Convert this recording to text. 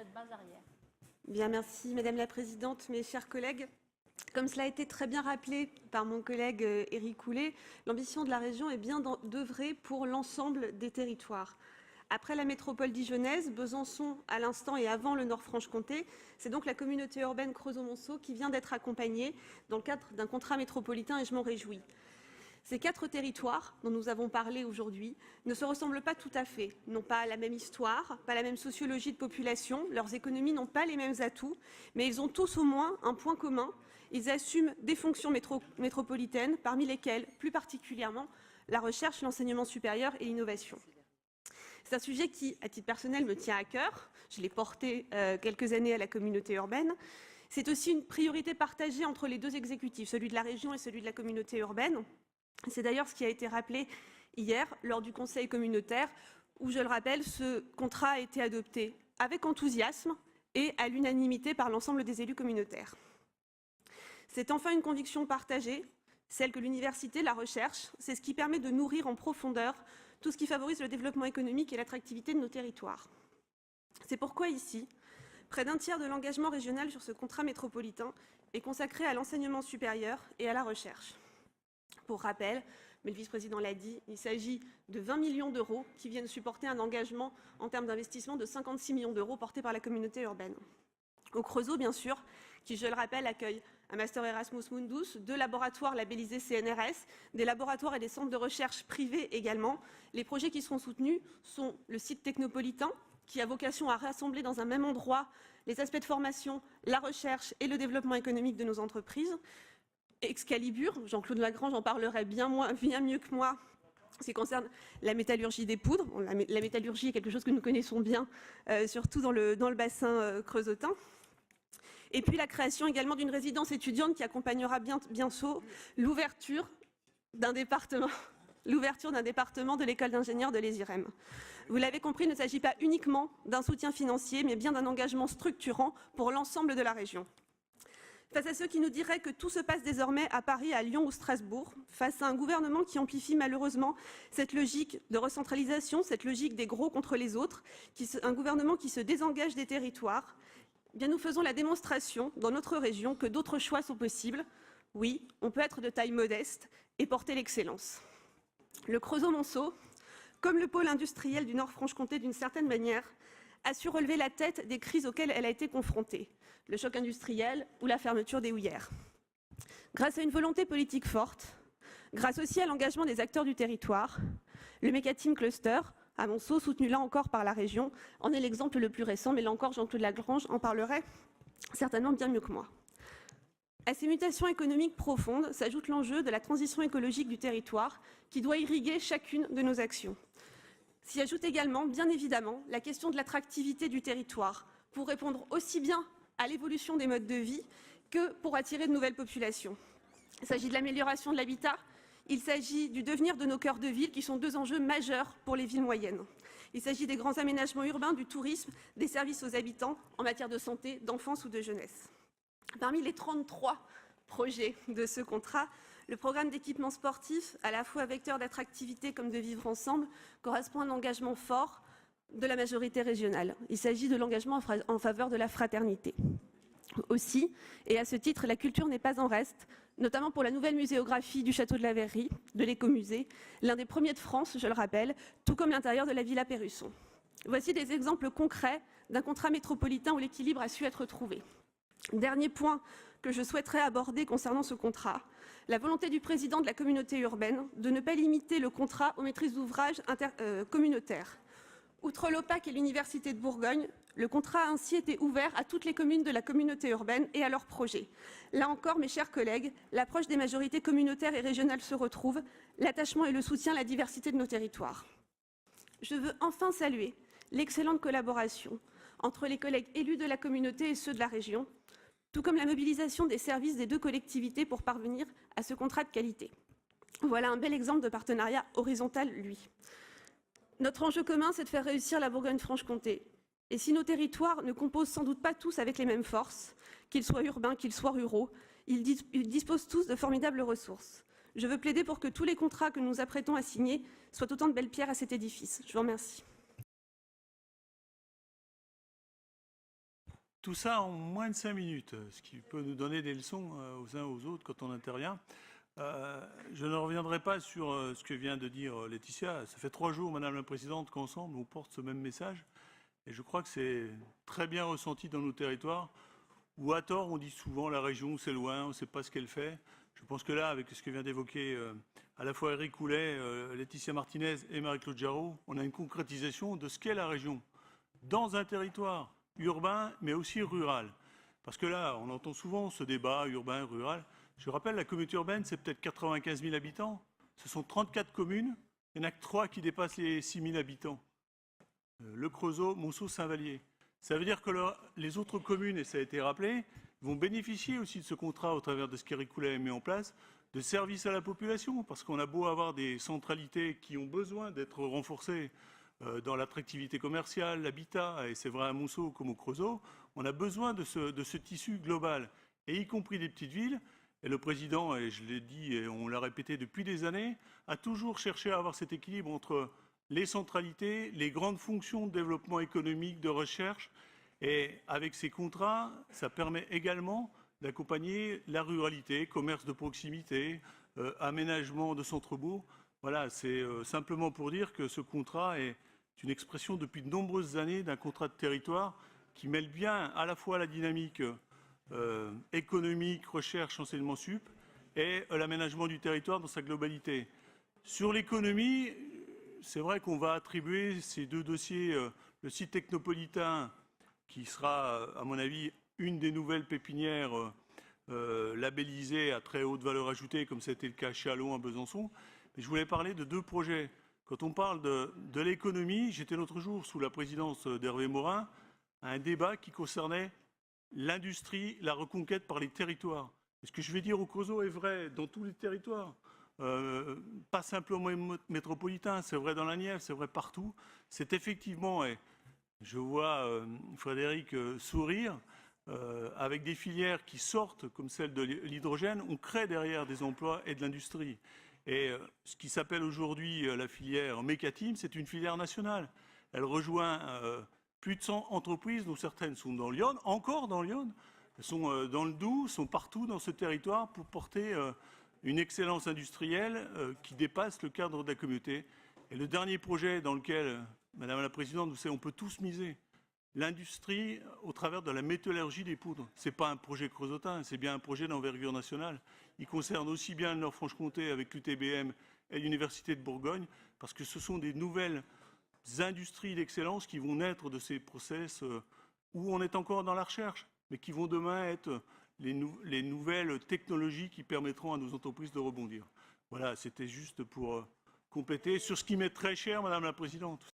notre base arrière. Bien, merci Madame la Présidente, mes chers collègues. Comme cela a été très bien rappelé par mon collègue Éric Coulet, l'ambition de la région est bien d'œuvrer pour l'ensemble des territoires. Après la métropole dijonnaise, Besançon à l'instant et avant le Nord-Franche-Comté, c'est donc la communauté urbaine Creusot-Monceau qui vient d'être accompagnée dans le cadre d'un contrat métropolitain et je m'en réjouis. Ces 4 territoires dont nous avons parlé aujourd'hui ne se ressemblent pas tout à fait, n'ont pas la même histoire, pas la même sociologie de population, leurs économies n'ont pas les mêmes atouts, mais ils ont tous au moins un point commun, ils assument des fonctions métropolitaines, parmi lesquelles, plus particulièrement, la recherche, l'enseignement supérieur et l'innovation. C'est un sujet qui, à titre personnel, me tient à cœur. Je l'ai porté quelques années à la communauté urbaine. C'est aussi une priorité partagée entre les 2 exécutifs, celui de la région et celui de la communauté urbaine. C'est d'ailleurs ce qui a été rappelé hier lors du Conseil communautaire où, je le rappelle, ce contrat a été adopté avec enthousiasme et à l'unanimité par l'ensemble des élus communautaires. C'est enfin une conviction partagée, celle que l'université, la recherche, c'est ce qui permet de nourrir en profondeur tout ce qui favorise le développement économique et l'attractivité de nos territoires. C'est pourquoi ici, près d'un tiers de l'engagement régional sur ce contrat métropolitain est consacré à l'enseignement supérieur et à la recherche. Pour rappel, mais le vice-président l'a dit, il s'agit de 20 millions d'euros qui viennent supporter un engagement en termes d'investissement de 56 millions d'euros porté par la communauté urbaine. Au Creusot, bien sûr, qui, je le rappelle, accueille un master Erasmus Mundus, 2 laboratoires labellisés CNRS, des laboratoires et des centres de recherche privés également. Les projets qui seront soutenus sont le site technopolitain, qui a vocation à rassembler dans un même endroit les aspects de formation, la recherche et le développement économique de nos entreprises. Excalibur, Jean-Claude Lagrange en parlerait bien mieux que moi, ce qui concerne la métallurgie des poudres. Bon, la métallurgie est quelque chose que nous connaissons bien, surtout dans le bassin creusotin. Et puis la création également d'une résidence étudiante qui accompagnera bientôt l'ouverture d'un département de l'école d'ingénieurs de l'ESIREM. Vous l'avez compris, il ne s'agit pas uniquement d'un soutien financier, mais bien d'un engagement structurant pour l'ensemble de la région. Face à ceux qui nous diraient que tout se passe désormais à Paris, à Lyon ou Strasbourg, face à un gouvernement qui amplifie malheureusement cette logique de recentralisation, cette logique des gros contre les autres, un gouvernement qui se désengage des territoires, eh bien nous faisons la démonstration dans notre région que d'autres choix sont possibles. Oui, on peut être de taille modeste et porter l'excellence. Le Creusot-Monceau, comme le pôle industriel du Nord-Franche-Comté d'une certaine manière, a su relever la tête des crises auxquelles elle a été confrontée, le choc industriel ou la fermeture des houillères. Grâce à une volonté politique forte, grâce aussi à l'engagement des acteurs du territoire, le Megateam Cluster, à Monceau, soutenu là encore par la région, en est l'exemple le plus récent, mais là encore Jean-Claude Lagrange en parlerait certainement bien mieux que moi. À ces mutations économiques profondes s'ajoute l'enjeu de la transition écologique du territoire qui doit irriguer chacune de nos actions. S'y ajoute également, bien évidemment, la question de l'attractivité du territoire pour répondre aussi bien à l'évolution des modes de vie que pour attirer de nouvelles populations. Il s'agit de l'amélioration de l'habitat, il s'agit du devenir de nos cœurs de ville qui sont 2 enjeux majeurs pour les villes moyennes. Il s'agit des grands aménagements urbains, du tourisme, des services aux habitants en matière de santé, d'enfance ou de jeunesse. Parmi les 33 projets de ce contrat, le programme d'équipement sportif, à la fois vecteur d'attractivité comme de vivre ensemble, correspond à un engagement fort de la majorité régionale. Il s'agit de l'engagement en faveur de la fraternité. Aussi, et à ce titre, la culture n'est pas en reste, notamment pour la nouvelle muséographie du château de la Verrerie, de l'écomusée, l'un des premiers de France, je le rappelle, tout comme l'intérieur de la Villa Perrusson. Voici des exemples concrets d'un contrat métropolitain où l'équilibre a su être trouvé. Dernier point que je souhaiterais aborder concernant ce contrat, la volonté du président de la communauté urbaine de ne pas limiter le contrat aux maîtrises d'ouvrage communautaires. Outre l'OPAC et l'Université de Bourgogne, le contrat a ainsi été ouvert à toutes les communes de la communauté urbaine et à leurs projets. Là encore, mes chers collègues, l'approche des majorités communautaires et régionales se retrouve, l'attachement et le soutien à la diversité de nos territoires. Je veux enfin saluer l'excellente collaboration entre les collègues élus de la communauté et ceux de la région, tout comme la mobilisation des services des 2 collectivités pour parvenir à ce contrat de qualité. Voilà un bel exemple de partenariat horizontal, lui. Notre enjeu commun, c'est de faire réussir la Bourgogne-Franche-Comté. Et si nos territoires ne composent sans doute pas tous avec les mêmes forces, qu'ils soient urbains, qu'ils soient ruraux, ils disposent tous de formidables ressources. Je veux plaider pour que tous les contrats que nous nous apprêtons à signer soient autant de belles pierres à cet édifice. Je vous remercie. Tout ça en moins de 5 minutes, ce qui peut nous donner des leçons aux uns aux autres quand on intervient. Je ne reviendrai pas sur ce que vient de dire Laetitia. Ça fait 3 jours, Madame la Présidente, qu'ensemble, on porte ce même message. Et je crois que c'est très bien ressenti dans nos territoires, où à tort, on dit souvent la région, c'est loin, on ne sait pas ce qu'elle fait. Je pense que là, avec ce que vient d'évoquer à la fois Éric Coulet, Laetitia Martinez et Marie-Claude Jarraud, on a une concrétisation de ce qu'est la région dans un territoire urbain, mais aussi rural. Parce que là, on entend souvent ce débat urbain-rural. Je rappelle, la communauté urbaine, c'est peut-être 95 000 habitants. Ce sont 34 communes. Il n'y en a que 3 qui dépassent les 6 000 habitants. Le Creusot, Monceau, Saint-Vallier. Ça veut dire que les autres communes, et ça a été rappelé, vont bénéficier aussi de ce contrat au travers de ce qu'Éric Coulet a mis en place, de services à la population. Parce qu'on a beau avoir des centralités qui ont besoin d'être renforcées dans l'attractivité commerciale, l'habitat, et c'est vrai à Monceau comme au Creusot, on a besoin de ce tissu global, et y compris des petites villes. Et le président, et je l'ai dit et on l'a répété depuis des années, a toujours cherché à avoir cet équilibre entre les centralités, les grandes fonctions de développement économique, de recherche. Et avec ces contrats, ça permet également d'accompagner la ruralité, commerce de proximité, aménagement de centres-bourgs. Voilà, c'est simplement pour dire que ce contrat est une expression depuis de nombreuses années d'un contrat de territoire qui mêle bien à la fois la dynamique économique, recherche, enseignement sup et l'aménagement du territoire dans sa globalité. Sur l'économie, c'est vrai qu'on va attribuer ces 2 dossiers, le site technopolitain qui sera, à mon avis, une des nouvelles pépinières labellisées à très haute valeur ajoutée, comme c'était le cas à Châlons, à Besançon. Mais je voulais parler de 2 projets. Quand on parle de l'économie, j'étais l'autre jour, sous la présidence d'Hervé Morin, à un débat qui concernait l'industrie, la reconquête par les territoires. Et ce que je vais dire au Creusot est vrai dans tous les territoires, pas simplement métropolitains, c'est vrai dans la Nièvre, c'est vrai partout. C'est effectivement, et je vois Frédéric sourire, avec des filières qui sortent, comme celle de l'hydrogène, on crée derrière des emplois et de l'industrie. Et ce qui s'appelle aujourd'hui la filière Mécatim, c'est une filière nationale. Elle rejoint plus de 100 entreprises, dont certaines sont dans l'Yonne, encore dans l'Yonne, sont dans le Doubs, sont partout dans ce territoire pour porter une excellence industrielle qui dépasse le cadre de la communauté. Et le dernier projet dans lequel, Madame la Présidente, vous savez, on peut tous miser, l'industrie au travers de la métallurgie des poudres. Ce n'est pas un projet creusotin, c'est bien un projet d'envergure nationale. Il concerne aussi bien le Nord-Franche-Comté avec l'UTBM et l'Université de Bourgogne, parce que ce sont des nouvelles industries d'excellence qui vont naître de ces process où on est encore dans la recherche, mais qui vont demain être les nouvelles technologies qui permettront à nos entreprises de rebondir. Voilà, c'était juste pour compléter sur ce qui m'est très cher, Madame la Présidente.